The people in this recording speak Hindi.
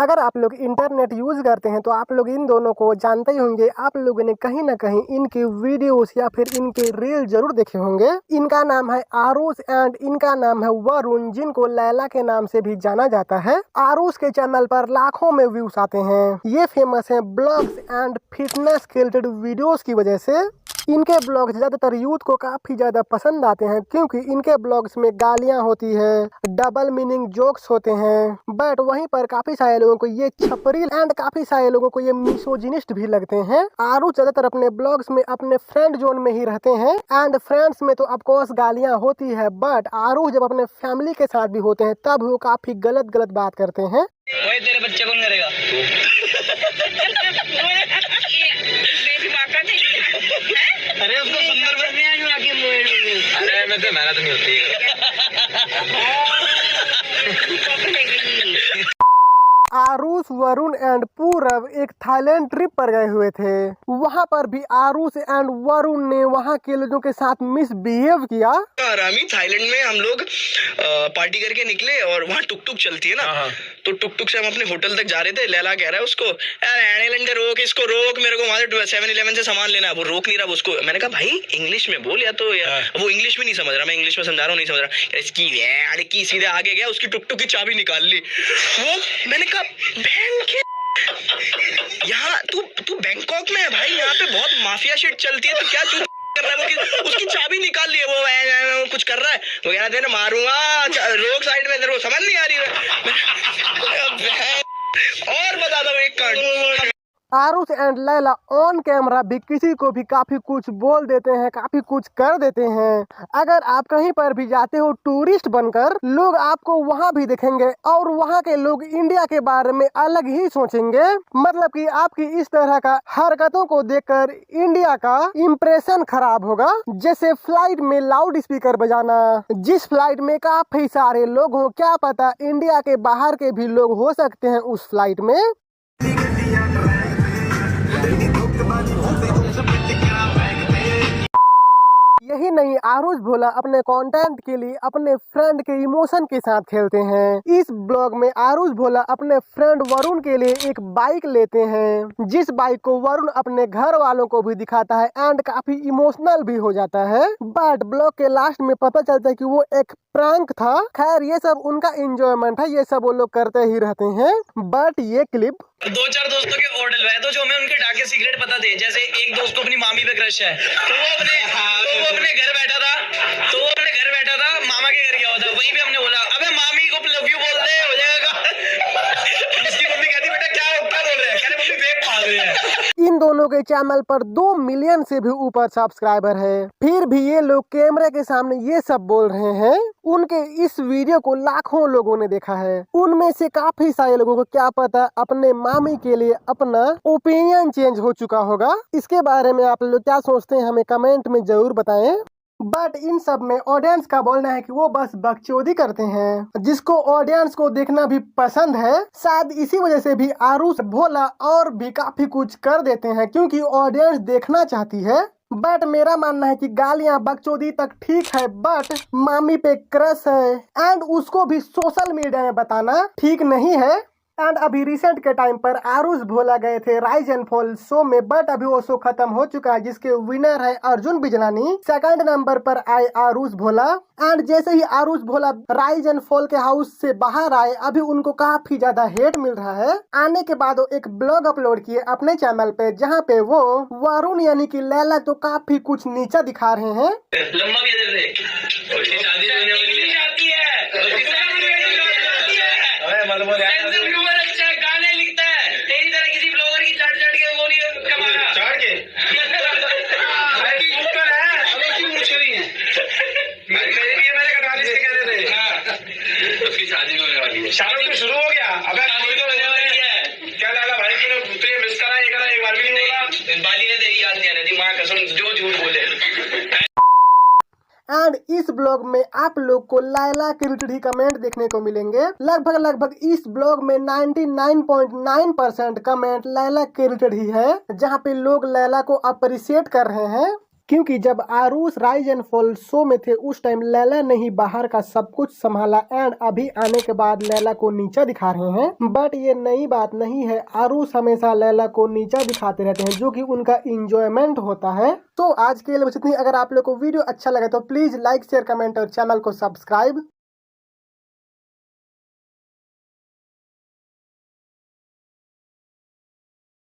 अगर आप लोग इंटरनेट यूज करते हैं तो आप लोग इन दोनों को जानते ही होंगे। आप लोगों ने कहीं ना कहीं इनकी वीडियोस या फिर इनके रील जरूर देखे होंगे। इनका नाम है आरुष एंड इनका नाम है वरुण, जिनको लैला के नाम से भी जाना जाता है। आरुष के चैनल पर लाखों में व्यूज आते हैं। ये फेमस है blogs and fitness related videos की वजह से। इनके ब्लॉग्स ज्यादातर यूथ को काफी ज्यादा पसंद आते हैं, क्योंकि इनके ब्लॉग्स में गालियां होती है, डबल मीनिंग जोक्स होते हैं। बट वहीं पर काफी सारे लोगों को ये छपरी एंड काफी सारे लोगों को ये मिसोजिनिस्ट भी लगते हैं। आरुष ज्यादातर अपने ब्लॉग्स में अपने फ्रेंड जोन में ही रहते हैं एंड फ्रेंड्स में तो ऑफकोर्स गालियां होती है, बट आरुष जब अपने फैमिली के साथ भी होते हैं तब वो काफी गलत गलत बात करते हैं। वही तेरे बच्चे कौन करेगा? अरे उसको सुंदर अरे मैं तो मेहनत नहीं होती आरुष, वरुण एंड पूरब एक थाईलैंड ट्रिप पर गए हुए थे। वहाँ पर भी आरुष एंड वरुण ने वहाँ के लोगों के साथ मिसबिहेव किया। रामी थाईलैंड में हम लोग पार्टी करके निकले और वहाँ टुक टुक चलती है ना, तो टुक टुक से हम अपने होटल तक जा रहे थे। लैला कह रहा है उसको, यार रोक इसको, रोक, मेरे को वहाँ 7-Eleven से सामान लेना है। वो रोक नहीं रहा उसको। मैंने कहा भाई इंग्लिश में बोल, या तो वो इंग्लिश भी नहीं समझ रहा, मैं इंग्लिश में समझा रहा हूँ, नहीं समझ रहा। इसकी अरे की सीधे आगे गया, उसकी टुक टुक की चाबी निकाल ली। वो मैंने कहा बहन के यहाँ तू बैंकॉक में है भाई, यहाँ पे बहुत माफिया शिट चलती है, तो क्या तू कर रहा है? वो उसकी चाबी निकाल ली है, वो कुछ कर रहा है। वो कह रहा है मारूंगा, रोक साइड में, तेरे को समझ नहीं आ रही है। और बता दो एक कांड। Aarush and Laila on camera भी किसी को भी काफी कुछ बोल देते हैं, काफी कुछ कर देते हैं। अगर आप कहीं पर भी जाते हो टूरिस्ट बनकर, लोग आपको वहाँ भी देखेंगे और वहाँ के लोग इंडिया के बारे में अलग ही सोचेंगे। मतलब कि आपकी इस तरह का हरकतों को देखकर इंडिया का इम्प्रेशन खराब होगा। जैसे फ्लाइट में लाउड स्पीकर बजाना, जिस फ्लाइट में काफी सारे लोग हो, क्या पता इंडिया के बाहर के भी लोग हो सकते हैं उस फ्लाइट में। यही नहीं, आरुष भोला अपने कंटेंट के लिए अपने फ्रेंड के इमोशन के साथ खेलते हैं। इस ब्लॉग में आरुष भोला अपने फ्रेंड वरुण के लिए एक बाइक लेते हैं, जिस बाइक को वरुण अपने घर वालों को भी दिखाता है एंड काफी इमोशनल भी हो जाता है। बट ब्लॉग के लास्ट में पता चलता है कि वो एक प्रैंक था। खैर ये सब उनका एंजॉयमेंट है, ये सब वो लोग करते ही रहते हैं। बट ये क्लिप 2-4 दोस्तों के और डलवाए तो जो हमें उनके डाके सीक्रेट पता थे। जैसे एक दोस्त को अपनी मामी पे क्रश है, तो वो अपने घर बैठा था, मामा के घर गया हुआ था। वहीं पे हमने बोला अबे मामी को लव यू बोल दे, हो जाएगा। उसकी मम्मी कहती बेटा क्या बोल रहे हैं? कह रहे मम्मी वेब मार रहे हैं। इन दोनों के चैनल पर 2 मिलियन से भी ऊपर सब्सक्राइबर है, फिर भी ये लोग कैमरे के सामने ये सब बोल रहे हैं। उनके इस वीडियो को लाखों लोगों ने देखा है। उनमें से काफी सारे लोगों को क्या पता अपने मामी के लिए अपना ओपिनियन चेंज हो चुका होगा। इसके बारे में आप लोग क्या सोचते हैं, हमें कमेंट में जरूर बताएं। बट इन सब में ऑडियंस का बोलना है कि वो बस बकचोदी करते हैं, जिसको ऑडियंस को देखना भी पसंद है। शायद इसी वजह से भी आरुष भोला और भी काफी कुछ कर देते हैं, क्योंकि ऑडियंस देखना चाहती है। बट मेरा मानना है कि गालियां बकचोदी तक ठीक है, बट मामी पे क्रश है एंड उसको भी सोशल मीडिया में बताना ठीक नहीं है। एंड अभी रिसेंट के टाइम पर आरुष भोला गए थे राइज एंड फॉल शो में, बट अभी वो शो खत्म हो चुका है, जिसके विनर है अर्जुन बिजलानी। सेकंड नंबर पर आए आरुष भोला। एंड जैसे ही आरुष भोला राइज एंड फॉल के हाउस से बाहर आए, अभी उनको काफी ज्यादा हेट मिल रहा है। आने के बाद वो एक ब्लॉग अपलोड किए अपने चैनल पे, जहाँ पे वो वरुण यानी कि लैला तो काफी कुछ नीचा दिखा रहे हैं। लंबा भी गाने लिखता है तेरी तरह किसी ब्लॉगर की चढ़ के वो नहीं कमाना चढ़ के मेरे 48 से कह रहे थे उसकी शादी होने वाली है। शादी में शुरू हो गया, अब शादी तो होने वाली है। क्या लाला भाई तुझे मिस करा, ये करा, एक बार भी नहीं बोला। बाली ने तेरी याद नहीं आ रही, माँ कसम जो झूठ बोले। एंड इस ब्लॉग में आप लोग को लैला के रिलेटेड ही कमेंट देखने को मिलेंगे। लगभग इस ब्लॉग में 99.9% कमेंट लैला के रिलेटेड ही है, जहाँ पे लोग लैला को अप्रिशिएट कर रहे हैं। क्योंकि जब Aarush rise and fall show में थे उस टाइम लैला ने ही बाहर का सब कुछ संभाला एंड अभी आने के बाद लैला को नीचा दिखा रहे हैं। बट ये नई बात नहीं है, आरुष हमेशा लैला को नीचा दिखाते रहते हैं जो कि उनका इंजॉयमेंट होता है। तो आज के लिए बस इतनी। अगर आप लोग को वीडियो अच्छा लगे तो प्लीज लाइक शेयर कमेंट और चैनल को सब्सक्राइब